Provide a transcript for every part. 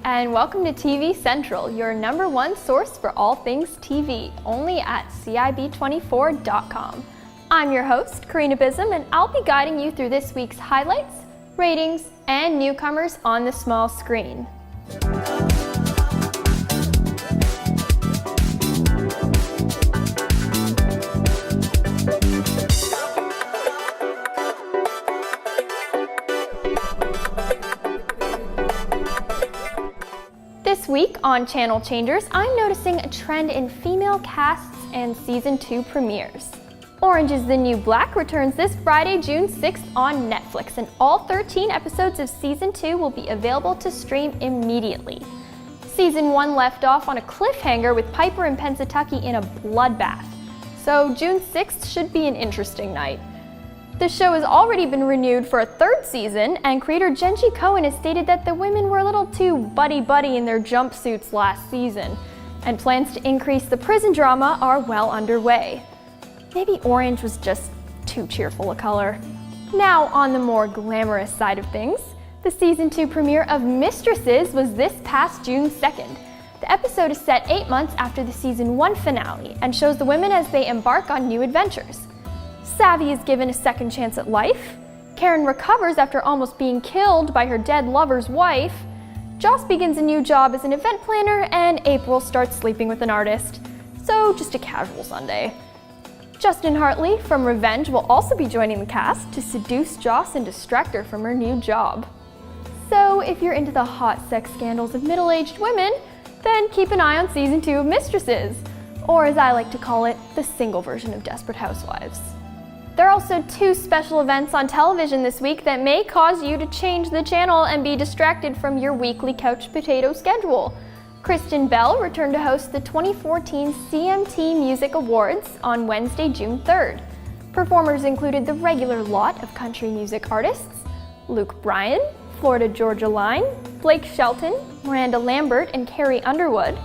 and welcome to TV Central, your #1 source for all things TV, only at CIB24.com. I'm your host, Karina Bism, and I'll be guiding you through this week's highlights, ratings, and newcomers on the small screen. This week on Channel Changers, I'm noticing a trend in female casts and Season 2 premieres. Orange is the New Black returns this Friday, June 6th on Netflix, and all 13 episodes of Season 2 will be available to stream immediately. Season 1 left off on a cliffhanger with Piper and Pennsatucky in a bloodbath, so June 6th should be an interesting night. The show has already been renewed for a 3rd season, and creator Jenji Cohen has stated that the women were a little too buddy-buddy in their jumpsuits last season, and plans to increase the prison drama are well underway. Maybe orange was just too cheerful a color. Now, on the more glamorous side of things, the Season 2 premiere of Mistresses was this past June 2nd. The episode is set 8 months after the Season 1 finale, and shows the women as they embark on new adventures. Savvy is given a second chance at life, Karen recovers after almost being killed by her dead lover's wife, Joss begins a new job as an event planner, and April starts sleeping with an artist. So just a casual Sunday. Justin Hartley from Revenge will also be joining the cast to seduce Joss and distract her from her new job. So if you're into the hot sex scandals of middle-aged women, then keep an eye on Season 2 of Mistresses, or as I like to call it, the single version of Desperate Housewives. There are also 2 special events on television this week that may cause you to change the channel and be distracted from your weekly couch potato schedule. Kristen Bell returned to host the 2014 CMT Music Awards on Wednesday, June 3rd. Performers included the regular lot of country music artists, Luke Bryan, Florida Georgia Line, Blake Shelton, Miranda Lambert and Carrie Underwood,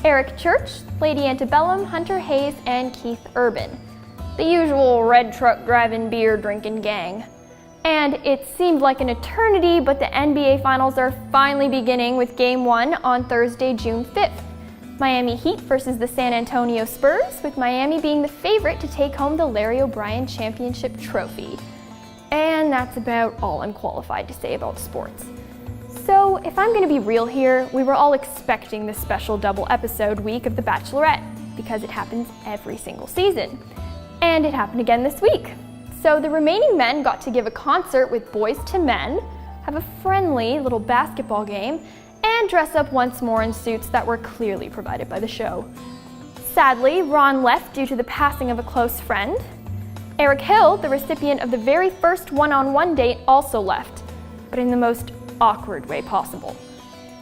Eric Church, Lady Antebellum, Hunter Hayes, and Keith Urban. The usual red truck driving, beer drinking gang. And it seemed like an eternity, but the NBA Finals are finally beginning with Game 1 on Thursday, June 5th. Miami Heat versus the San Antonio Spurs, with Miami being the favorite to take home the Larry O'Brien Championship Trophy. And that's about all I'm qualified to say about sports. So if I'm gonna be real here, we were all expecting this special double episode week of The Bachelorette, because it happens every single season. And it happened again this week. So the remaining men got to give a concert with Boys to Men, have a friendly little basketball game, and dress up once more in suits that were clearly provided by the show. Sadly, Ron left due to the passing of a close friend. Eric Hill, the recipient of the very first one-on-one date, also left, but in the most awkward way possible.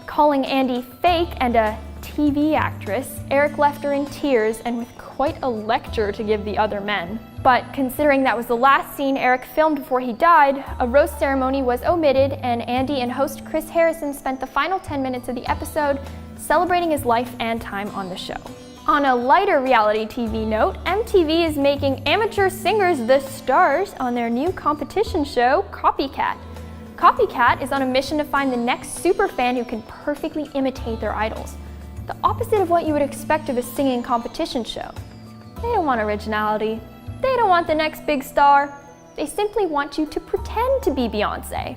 Calling Andy fake and a TV actress, Eric left her in tears and with quite a lecture to give the other men. But considering that was the last scene Eric filmed before he died, a roast ceremony was omitted, and Andy and host Chris Harrison spent the final 10 minutes of the episode celebrating his life and time on the show. On a lighter reality TV note, MTV is making amateur singers the stars on their new competition show, Copycat. Copycat is on a mission to find the next superfan who can perfectly imitate their idols. The opposite of what you would expect of a singing competition show. They don't want originality. They don't want the next big star. They simply want you to pretend to be Beyonce.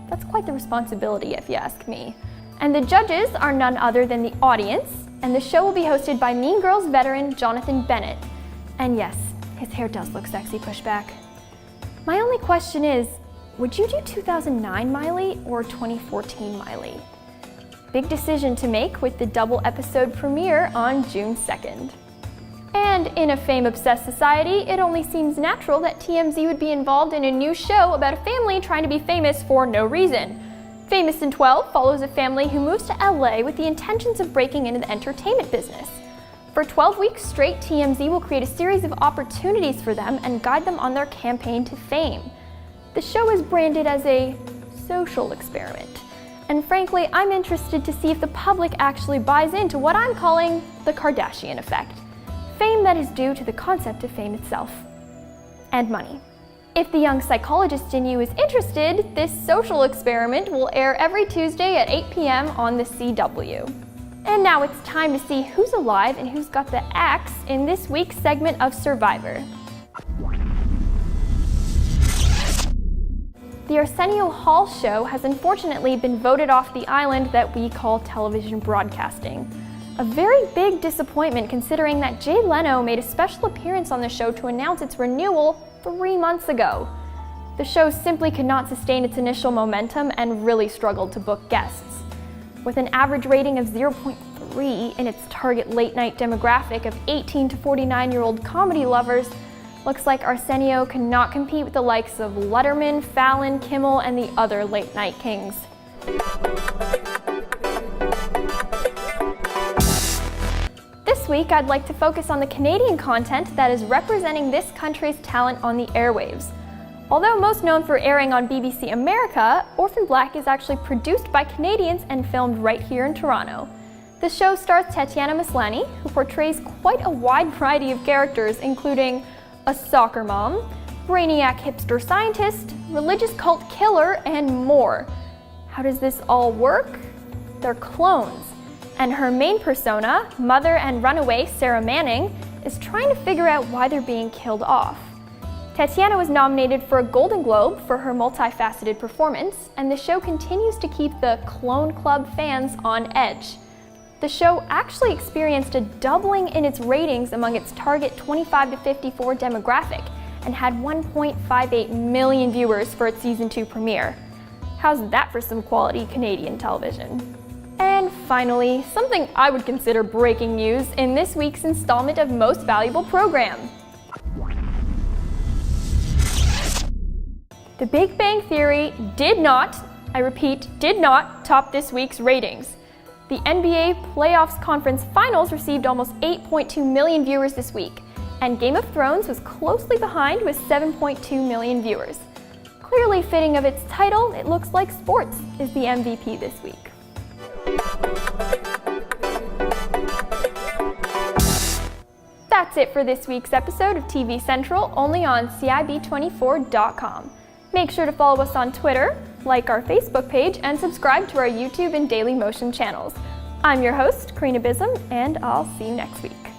That's quite the responsibility, if you ask me. And the judges are none other than the audience, and the show will be hosted by Mean Girls veteran Jonathan Bennett. And yes, his hair does look sexy pushed back. My only question is, would you do 2009 Miley or 2014 Miley? Big decision to make with the double episode premiere on June 2nd. And in a fame-obsessed society, it only seems natural that TMZ would be involved in a new show about a family trying to be famous for no reason. Famous in 12 follows a family who moves to LA with the intentions of breaking into the entertainment business. For 12 weeks straight, TMZ will create a series of opportunities for them and guide them on their campaign to fame. The show is branded as a social experiment. And frankly, I'm interested to see if the public actually buys into what I'm calling the Kardashian effect. Fame that is due to the concept of fame itself. And money. If the young psychologist in you is interested, this social experiment will air every Tuesday at 8 p.m. on the CW. And now it's time to see who's alive and who's got the axe in this week's segment of Survivor. The Arsenio Hall show has unfortunately been voted off the island that we call television broadcasting. A very big disappointment considering that Jay Leno made a special appearance on the show to announce its renewal 3 months ago. The show simply could not sustain its initial momentum and really struggled to book guests. With an average rating of 0.3 in its target late-night demographic of 18 to 49-year-old comedy lovers, looks like Arsenio cannot compete with the likes of Letterman, Fallon, Kimmel, and the other late-night kings. This week, I'd like to focus on the Canadian content that is representing this country's talent on the airwaves. Although most known for airing on BBC America, Orphan Black is actually produced by Canadians and filmed right here in Toronto. The show stars Tatiana Maslany, who portrays quite a wide variety of characters, including a soccer mom, brainiac hipster scientist, religious cult killer, and more. How does this all work? They're clones. And her main persona, mother and runaway Sarah Manning, is trying to figure out why they're being killed off. Tatiana was nominated for a Golden Globe for her multifaceted performance, and the show continues to keep the Clone Club fans on edge. The show actually experienced a doubling in its ratings among its target 25 to 54 demographic and had 1.58 million viewers for its season 2 premiere. How's that for some quality Canadian television? And finally, something I would consider breaking news in this week's installment of Most Valuable Program. The Big Bang Theory did not, I repeat, did not top this week's ratings. The NBA Playoffs Conference Finals received almost 8.2 million viewers this week, and Game of Thrones was closely behind with 7.2 million viewers. Clearly fitting of its title, it looks like sports is the MVP this week. That's it for this week's episode of TV Central, only on CIB24.com. Make sure to follow us on Twitter, like our Facebook page, and subscribe to our YouTube and Daily Motion channels. I'm your host, Karina Bism, and I'll see you next week.